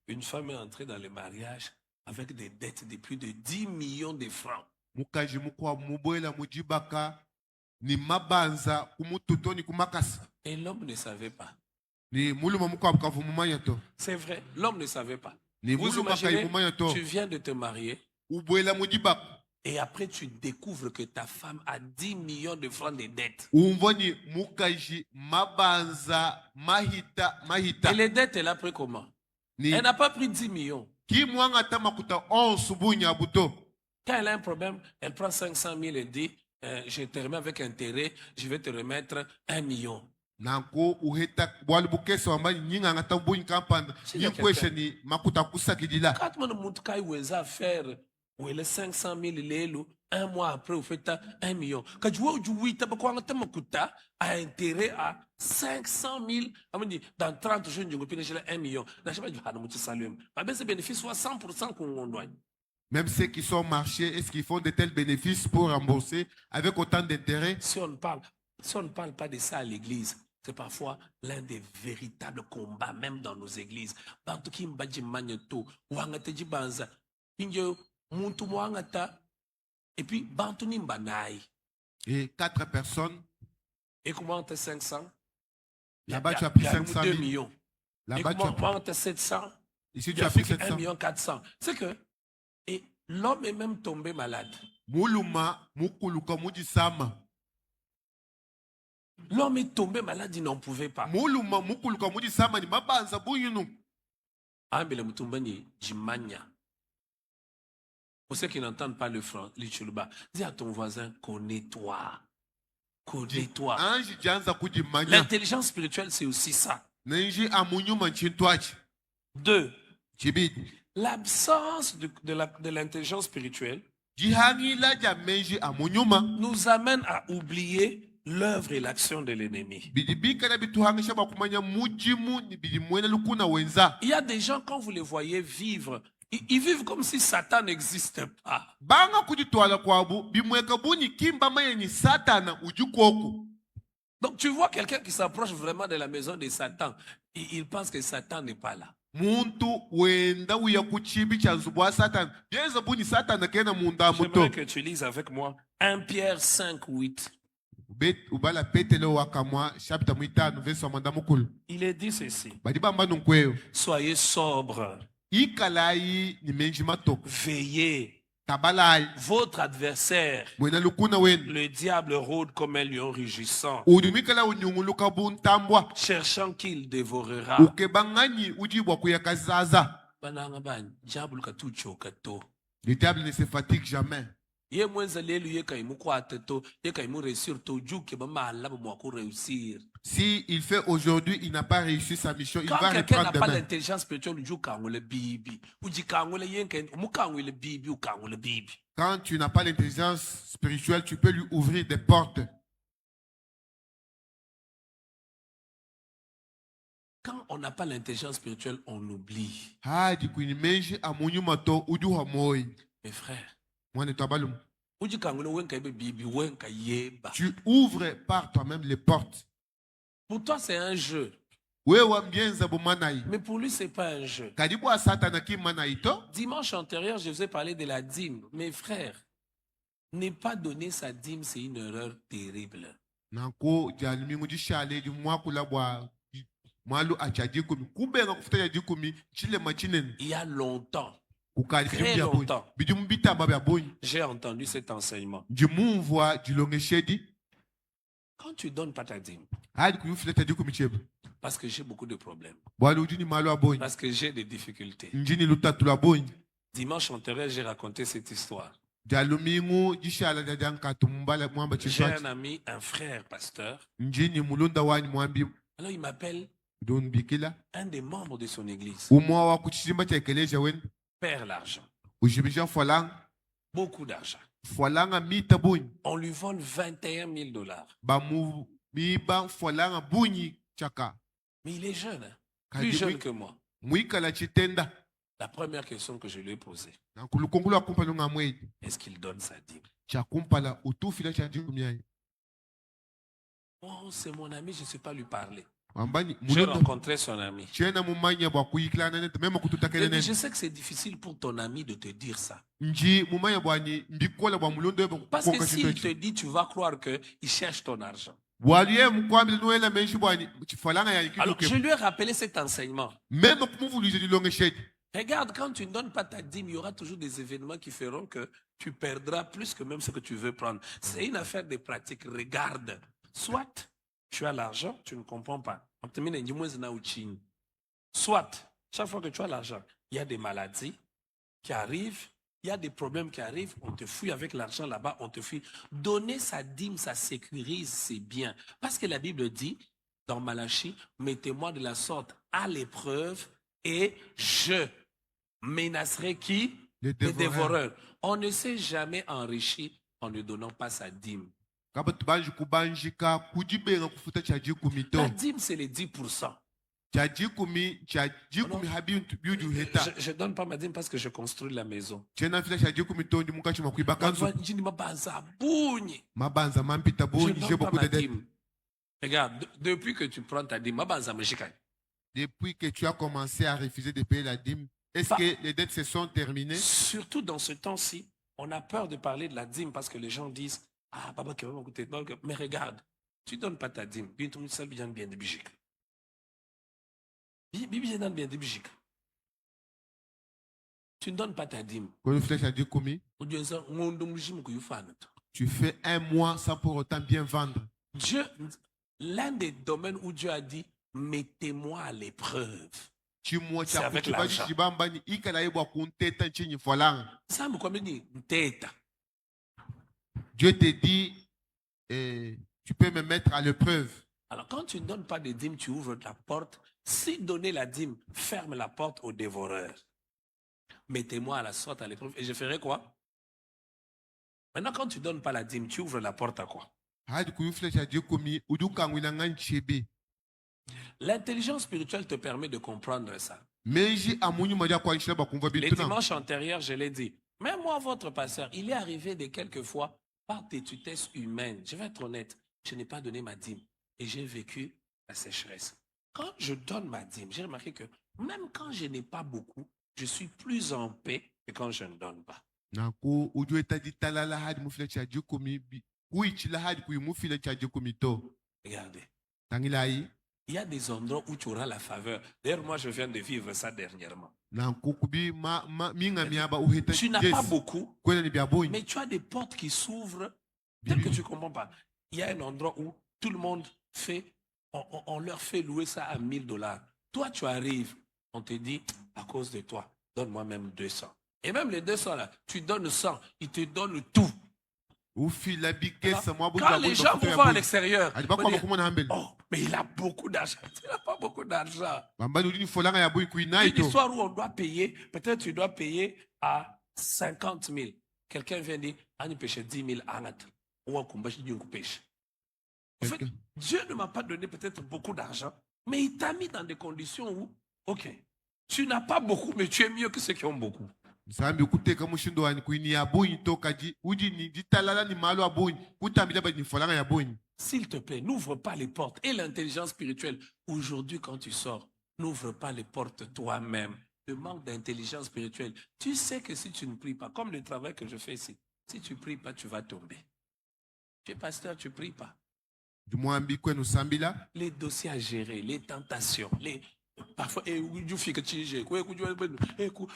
S1: Une femme est entrée dans le mariage avec des dettes de plus de 10 millions de francs. Et l'homme ne savait pas. C'est vrai, l'homme ne savait pas. Vous imaginez, tu viens de te marier et après tu découvres que ta femme a 10 millions de francs de dettes. Et les dettes, elle a pris comment? Elle n'a pas pris 10 millions. Quand elle a un problème, elle prend 500 000 et dit, je te remets avec intérêt, je vais te remettre 1 million. Quand faire où elle a 500 000 Un mois après, vous faites 1 million. Quand tu vois, a intérêt à 500 000. Dans 30 jours, tu as 1 million. Mais ce bénéfice soit 100% qu'on doit.
S2: Même ceux qui sont marchés, est-ce qu'ils font de tels bénéfices pour rembourser avec autant d'intérêt?
S1: Si on ne parle pas de ça à l'église, c'est parfois l'un des véritables combats, même dans nos églises. Et puis,
S2: Et 4 personnes,
S1: et comment tu as 500?
S2: là-bas tu as pris 500
S1: 2
S2: 000.
S1: millions. Et
S2: Là-bas tu as
S1: comment tu as 700?
S2: Ici
S1: Il
S2: tu
S1: y a
S2: as
S1: plus
S2: pris
S1: que 1
S2: 700.
S1: million 400. C'est que, et l'homme est même tombé malade.
S2: Muluma, mukuluka, mujisama.
S1: L'homme est tombé malade, il n'en pouvait pas.
S2: Muluma, mukuluka, mujisama, ni mabanza buyunu.
S1: Ambele mutumbani jimanya. Pour ceux qui n'entendent pas le chuluba, dis à ton voisin, connais-toi. Connais-toi.
S2: Anji janza kujimanya.
S1: L'intelligence spirituelle, c'est aussi ça.
S2: Nenji amunyuma nchintwachi.
S1: 2.
S2: Chibidi.
S1: L'absence de l'intelligence spirituelle
S2: Jihangila jamenji amunyuma.
S1: nous amène à oublier l'œuvre et l'action de l'ennemi.
S2: Bidibika na bituhangisha bakumanya mujimu ni bidimwena lukuna wenza.
S1: Il y a des gens, quand vous les voyez vivre, ils vivent comme si Satan n'existait pas.
S2: Banga kujitwala kwabu bimweka buni kimba maye ni satana ujukwoku.
S1: Donc tu vois quelqu'un qui s'approche vraiment de la maison de Satan, il pense que Satan n'est pas là.
S2: Muntu wenda uya kuchibi chanzu bwa satana. Yeza buni satana kena munda muto.
S1: J'aimerais que tu lises avec moi 1 Pierre 5, 8.
S2: Ubala petele wakamwa chapter 5 verse manda mukulu.
S1: Il est dit ceci.
S2: Badibamba nunkweyo.
S1: Soyez sobres.
S2: Ikalai ni menji matoko.
S1: Veillez.
S2: Tabalai.
S1: Votre adversaire,
S2: Mwena lukuna wen.
S1: le diable, rôde comme un lion rugissant,
S2: Udumikala unyunguluka buntambwa.
S1: cherchant qu'il dévorera.
S2: Ukebangani ujibwa kuyakazaza.
S1: Bananga bani, diable ka tuchoka to.
S2: Le diable ne se fatigue jamais.
S1: Ye mwenza lelu ye kaimu kwate to, ye kaimu réussir to, juke ba mala ba mwako réussir.
S2: Si il fait aujourd'hui, il n'a pas réussi sa mission, il
S1: Quand
S2: va
S1: quelqu'un n'a
S2: reprendre
S1: pas
S2: demain.
S1: l'intelligence spirituelle, il joue quand le bibi. Ou dit quand le yen ken, ou quand le bibi ou quand le bibi.
S2: Quand tu n'as pas l'intelligence spirituelle, tu peux lui ouvrir des portes.
S1: Quand on n'a pas l'intelligence spirituelle, on oublie.
S2: Ah, du coup, il mange à mon yumato, ou du hamoi.
S1: Mes frères,
S2: Moi, ne t'abalum.
S1: ou dit quand le wen ka bibi, wen ka yeba.
S2: Tu ouvres par toi-même les portes.
S1: Pour toi, c'est un jeu.
S2: Wewa mbienza bumanai.
S1: Mais pour lui, ce n'est pas un jeu.
S2: Kadibu a satana ki manaito.
S1: Dimanche antérieur, je vous ai parlé de la dîme. Mes frères, ne pas donner sa dîme, c'est une erreur terrible.
S2: Nanko jalmi ngudi shale di mwakula bwa mwalu achaji kumi. Kubenga kufuta ya jikumi chile machinen.
S1: Il y a longtemps,
S2: Ukali
S1: très
S2: kimbia boni.
S1: longtemps,
S2: Bidumbita babya boni.
S1: j'ai entendu cet enseignement.
S2: Jimumvwa jilonge shedi.
S1: Quand tu donnes pas ta dîme,
S2: Hadi kuyufile tajikumi chebe.
S1: parce que j'ai beaucoup de problèmes,
S2: Bwali ujini malu aboni.
S1: parce que j'ai des difficultés.
S2: Njini lutatula boni.
S1: Dimanche antérieur, j'ai raconté cette histoire.
S2: Jalumingu jishala jajanka tumbala mwamba
S1: J'ai
S2: chitwachi.
S1: un ami, un frère pasteur.
S2: Njini mulunda wani mwambi
S1: Alors il m'appelle
S2: don bikila.
S1: un des membres de son église.
S2: Umwa wa kuchisimba cha ekeleja wen.
S1: Perd l'argent,
S2: Ujibisha folang.
S1: beaucoup d'argent.
S2: Folanga mita buni.
S1: On lui vole 21 000 $.
S2: Bamu miba folanga buni chaka.
S1: Mais il est jeune, hein, plus jeune que moi.
S2: Mwikala chitenda.
S1: La première question que je lui ai posée,
S2: Nankulukunkulu akumpala nga mwedi.
S1: est-ce qu'il donne sa dîme?
S2: Chakumpala utufila cha jikumya.
S1: Oh, c'est mon ami, je ne sais pas lui parler.
S2: Ambani
S1: J'ai
S2: mulunda.
S1: rencontré son ami.
S2: Chena mumanya bwa kuyikla nene mema
S1: Je
S2: kututakele
S1: dis, je
S2: nene.
S1: sais que c'est difficile pour ton ami de te dire ça.
S2: Nji mumanya bwa ni mbikola bwa mulunda
S1: Parce que s'il te dit, tu vas croire qu'il cherche ton argent.
S2: Waliye mkwambile nuela menshi bwa ni folanga ya
S1: Alors, je
S2: ikiduke.
S1: lui ai rappelé cet enseignement.
S2: Même kumuvulije dilonge shedi.
S1: Regarde, quand tu ne donnes pas ta dîme, il y aura toujours des événements qui feront que tu perdras plus que même ce que tu veux prendre. C'est une affaire de pratique. Regarde. Soit tu as l'argent, tu ne comprends pas. Soit, chaque fois que tu as l'argent, il y a des maladies qui arrivent, il y a des problèmes qui arrivent, on te fouille avec l'argent là-bas, on te fouille. Donner sa dîme, ça sécurise, c'est bien. Parce que la Bible dit, dans Malachie, mettez-moi de la sorte à l'épreuve et je menacerai qui?
S2: Les
S1: Les dévoreurs. On ne s'est jamais enrichi en ne donnant pas sa dîme.
S2: Kabatu banji kubanjika kujibenga kufuta chaji kumi
S1: La
S2: to.
S1: dîme, c'est les 10%.
S2: Chaji kumi habi biuju heta.
S1: Je ne donne pas ma dîme parce que je construis la maison.
S2: Chena fita chaji kumi to ndi mukachi makuiba kanzo.
S1: Je ne mabanza bunyi.
S2: Mabanza mampita
S1: Je
S2: boni
S1: ne
S2: je
S1: donne pas
S2: beaucoup
S1: ma
S2: de dettes.
S1: dîme. Regarde, depuis que tu prends ta dîme, mabanza meshika.
S2: Depuis que tu as commencé à refuser de payer la dîme, est-ce
S1: Pas-
S2: que les dettes se sont terminées?
S1: Surtout dans ce temps-ci, on a peur de parler de la dîme parce que les gens disent ah, papa, mais regarde, tu ne donnes pas ta dîme. Bien de bijique. Bien de bijique. Tu ne donnes pas ta dîme.
S2: Quand tu fais chaji kumi, tu fais un mois sans pour autant bien vendre.
S1: Dieu, l'un des domaines où Dieu a dit mettez-moi à l'épreuve. C'est avec l'argent. Ça me comme dit tête.
S2: Dieu te dit, tu peux me mettre à l'épreuve.
S1: Alors quand tu ne donnes pas de dîme, tu ouvres la porte. Si donner la dîme, ferme la porte au dévoreur. Mettez-moi à la sorte à l'épreuve. Et je ferai quoi? Maintenant, quand tu ne donnes pas la dîme, tu ouvres la porte à quoi? L'intelligence spirituelle te permet de comprendre ça. Les dimanches antérieurs, je l'ai dit. Même moi, votre pasteur, il est arrivé de quelques fois par des tutesses humaines. Je vais être honnête, je n'ai pas donné ma dîme et j'ai vécu la sécheresse. Quand je donne ma dîme, j'ai remarqué que même quand je n'ai pas beaucoup, je suis plus en paix que quand je ne donne pas. Regardez. Il y a des endroits où tu auras la faveur. D'ailleurs, moi, je viens de vivre ça dernièrement. Tu n'as pas beaucoup, mais tu as des portes qui s'ouvrent. Peut-être que tu ne comprends pas. Il y a un endroit où tout le monde fait, on leur fait louer ça à $1000. Toi, tu arrives, on te dit, à cause de toi, donne-moi même 200. Et même les 200 là, tu donnes 100, ils te donnent tout. Alors, quand les gens vont voir à l'extérieur, oh, mais il a beaucoup d'argent. Il n'a pas beaucoup d'argent. Une histoire où on doit payer, peut-être tu dois payer à 50 000. Quelqu'un vient dire, on pêche 10 000 anat. Ou on pêche. En fait, Dieu ne m'a pas donné peut-être beaucoup d'argent, mais il t'a mis dans des conditions où, ok, tu n'as pas beaucoup, mais tu es mieux que ceux qui ont beaucoup. S'il te plaît, n'ouvre pas les portes. Et l'intelligence spirituelle, aujourd'hui quand tu sors, n'ouvre pas les portes toi-même. Le manque d'intelligence spirituelle. Tu sais que si tu ne pries pas, comme le travail que je fais ici, si tu ne pries pas, tu vas tomber. Tu es pasteur, tu ne pries pas. Les dossiers à gérer, les tentations,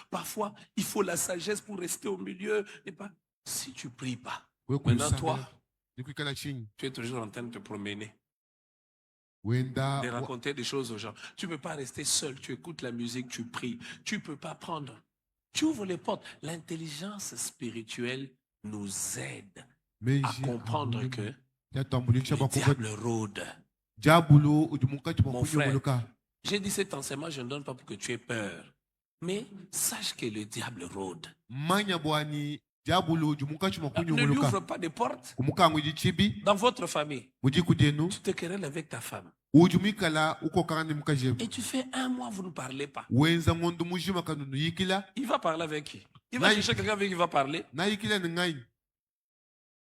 S1: parfois, il faut la sagesse pour rester au milieu. Si tu ne pries pas, maintenant toi, tu es toujours en train de te promener, de raconter des choses aux gens. Tu ne peux pas rester seul, tu écoutes la musique, tu pries. Tu ne peux pas prendre. Tu ouvres les portes. L'intelligence spirituelle nous aide à comprendre que le diable rôde. Mon frère, j'ai dit cet enseignement, je ne donne pas pour que tu aies peur. Mais sache que le diable rôde. Ne lui ouvre pas de portes dans votre famille. Tu te querelles avec ta femme. Et tu fais un mois, vous ne parlez pas. Il va parler avec qui? Il va chercher quelqu'un avec qui il va parler.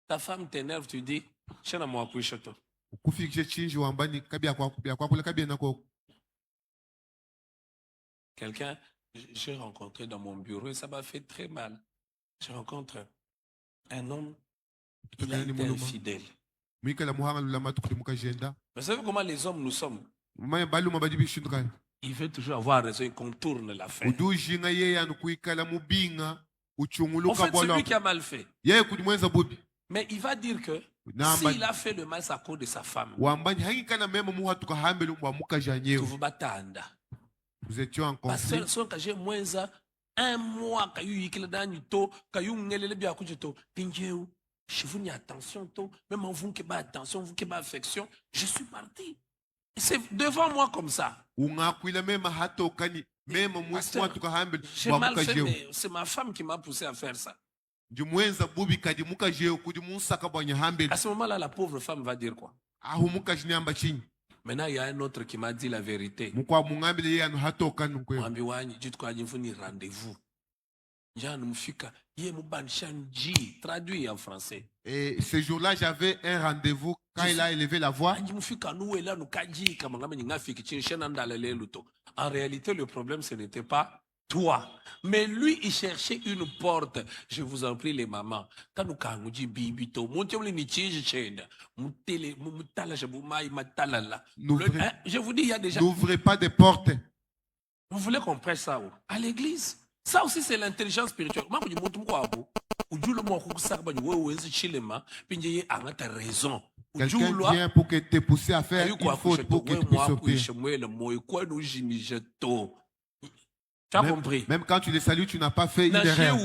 S1: Ta femme t'énerve, tu dis, quelqu'un, j'ai rencontré dans mon bureau et ça m'a fait très mal. Je rencontre un homme, il a été infidèle. Vous savez comment les hommes nous sommes? Il veut toujours avoir raison, il contourne l'affaire. En fait, c'est lui qui a mal fait. Mais il va dire que s'il a fait le mal, c'est à cause de sa femme.
S2: Vous étiez en conflit.
S1: Un mois, attention, même vous qui attention, vous qui affection, je suis parti. C'est devant moi comme ça. J'ai mal fait, mais c'est ma femme qui m'a poussé à faire ça.
S2: ndi mwenza bubi kadi mukaje kudi musaka bwa nyahambeli
S1: À ce moment-là, la pauvre femme va dire quoi?
S2: ahu mukaje nyamba chini
S1: Maintenant, il y a un autre qui m'a dit la vérité.
S2: mukwa mungambile yanu hatoka nkwe
S1: Mwambi wanyi jitu kwa jifuni rendez-vous. Njana mfika ye mubanisha nji traduit en français.
S2: et ce jour-là j'avais un rendez-vous quand il a élevé la voix.
S1: Anji mfika nuwe la nukaji kama ngame ngafiki chinshena ndalele luto. En réalité, le problème ce n'était pas toi. Mais lui, il cherchait une porte. Je vous en prie, les mamans. Quand nous kanguji bibito, montiomli ni chiji chenda. Mutele, mutala jabumai matalala. Je vous dis, il y a déjà.
S2: N'ouvrez pas des portes.
S1: Vous voulez qu'on prêche ça où? À l'église. Ça aussi, c'est l'intelligence spirituelle. Moi, je dis, raison.
S2: Quelqu'un vient pour que te pousses à faire une faute pour que tu puisses obéir.
S1: Tu as compris?
S2: Même quand tu les salues, tu n'as pas fait une erreur.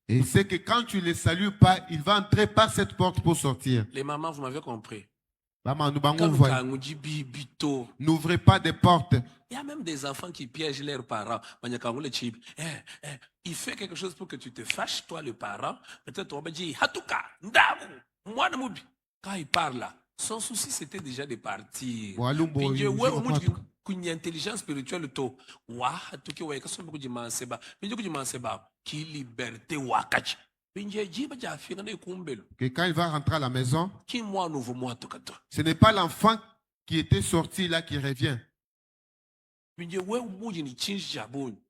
S2: Et c'est que quand tu ne les salues pas, il va entrer par cette porte pour sortir.
S1: Les mamans, vous m'avez compris.
S2: N'ouvrez pas des portes.
S1: Il y a même des enfants qui piègent leurs parents. Il fait quelque chose pour que tu te fâches, toi le parent. Peut-être on va dire, quand il parle là, son souci c'était déjà de partir. Une intelligence spirituelle qui liberté
S2: que quand il va rentrer à la maison,
S1: ce
S2: n'est pas l'enfant qui était sorti là qui revient.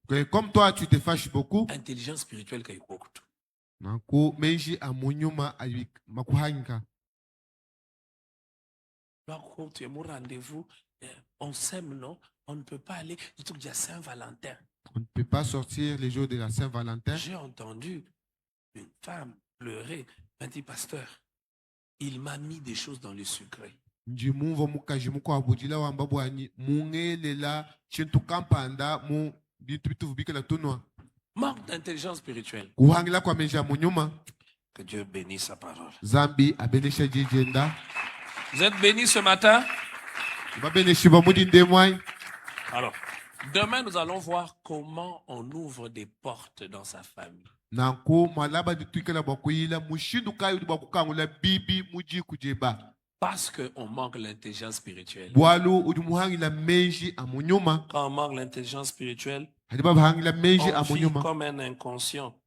S2: Que comme toi tu te fâches beaucoup,
S1: intelligence spirituelle tu es mon rendez-vous, on s'aime, non? On ne peut pas aller. Il y a Saint-Valentin.
S2: On ne peut pas sortir les jours de la Saint-Valentin.
S1: J'ai entendu une femme pleurer. Elle dit, pasteur, il m'a mis des choses dans le sucré. Manque d'intelligence spirituelle. Que Dieu bénisse sa parole. Vous êtes bénis ce matin? Alors, demain, nous allons voir comment on ouvre des portes dans sa famille. Parce qu'on manque l'intelligence spirituelle. Quand on manque l'intelligence spirituelle, on vit comme un inconscient,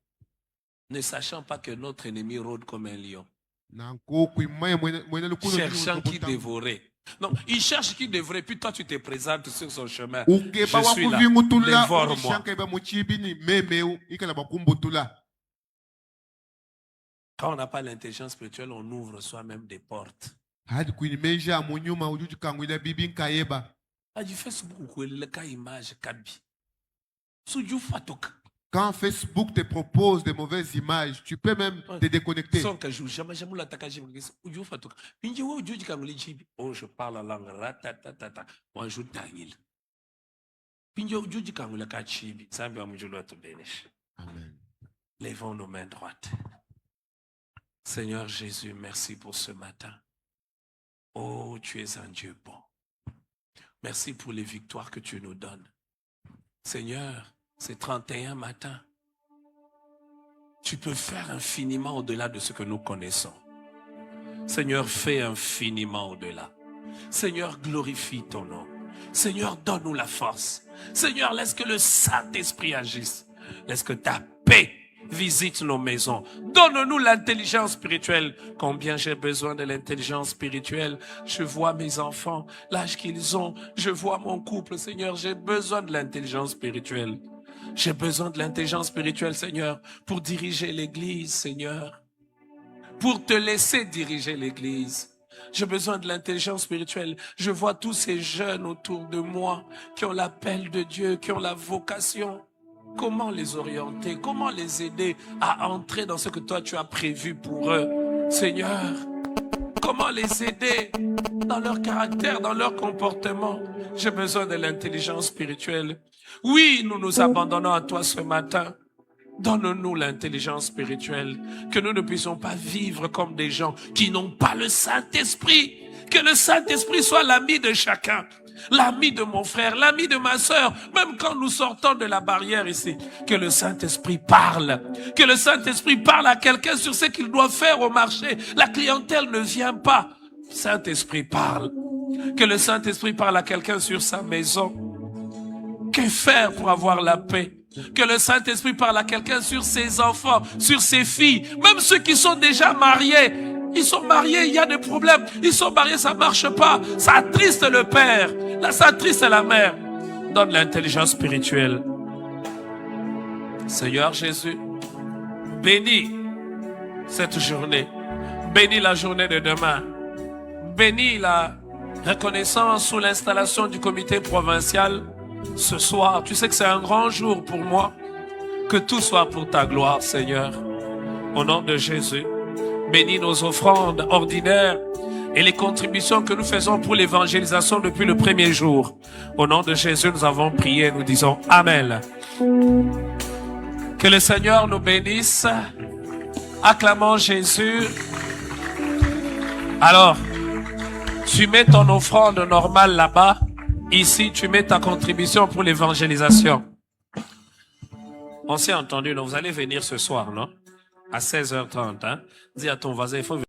S1: ne sachant pas que notre ennemi rôde comme un lion. Cherchant qui dévorer. Non, il cherche qui devrait, puis toi tu te présentes sur son chemin. Je suis là, dévore-moi. Quand on n'a pas l'intelligence spirituelle, on ouvre soi-même des portes.
S2: Quand Facebook te propose de mauvaises images, tu peux même te déconnecter.
S1: Oh, je parle la langue. Moi, je t'angle.
S2: Amen.
S1: Lèvons nos mains droites. Seigneur Jésus, merci pour ce matin. Oh, tu es un Dieu bon. Merci pour les victoires que tu nous donnes. Seigneur, c'est 31 matins. Tu peux faire infiniment au-delà de ce que nous connaissons. Seigneur, fais infiniment au-delà. Seigneur, glorifie ton nom. Seigneur, donne-nous la force. Seigneur, laisse que le Saint-Esprit agisse. Laisse que ta paix visite nos maisons. Donne-nous l'intelligence spirituelle. Combien j'ai besoin de l'intelligence spirituelle. Je vois mes enfants, l'âge qu'ils ont. Je vois mon couple. Seigneur, j'ai besoin de l'intelligence spirituelle. J'ai besoin de l'intelligence spirituelle, Seigneur, pour diriger l'Église, Seigneur. Pour te laisser diriger l'Église. J'ai besoin de l'intelligence spirituelle. Je vois tous ces jeunes autour de moi qui ont l'appel de Dieu, qui ont la vocation. Comment les orienter? Comment les aider à entrer dans ce que toi tu as prévu pour eux? Seigneur, comment les aider dans leur caractère, dans leur comportement? J'ai besoin de l'intelligence spirituelle. Oui, nous nous abandonnons à toi ce matin. Donne-nous l'intelligence spirituelle, que nous ne puissions pas vivre comme des gens qui n'ont pas le Saint-Esprit. Que le Saint-Esprit soit l'ami de chacun, l'ami de mon frère, l'ami de ma sœur, même quand nous sortons de la barrière ici. Que le Saint-Esprit parle, que le Saint-Esprit parle à quelqu'un sur ce qu'il doit faire au marché. La clientèle ne vient pas. Saint-Esprit parle. Que le Saint-Esprit parle à quelqu'un sur sa maison. Que faire pour avoir la paix? Que le Saint-Esprit parle à quelqu'un sur ses enfants, sur ses filles, même ceux qui sont déjà mariés. Ils sont mariés, il y a des problèmes. Ils sont mariés, ça marche pas. Ça attriste le père. Là, ça attriste la mère. Donne l'intelligence spirituelle. Seigneur Jésus, bénis cette journée. Bénis la journée de demain. Bénis la reconnaissance sous l'installation du comité provincial ce soir. Tu sais que c'est un grand jour pour moi. Que tout soit pour ta gloire, Seigneur. Au nom de Jésus, bénis nos offrandes ordinaires et les contributions que nous faisons pour l'évangélisation depuis le premier jour. Au nom de Jésus, nous avons prié, nous disons Amen. Que le Seigneur nous bénisse. Acclamons Jésus. Alors, tu mets ton offrande normale là-bas. Ici, tu mets ta contribution pour l'évangélisation. On s'est entendu, donc vous allez venir ce soir, non? À 16h30, hein? Dis à ton voisin, il faut venir.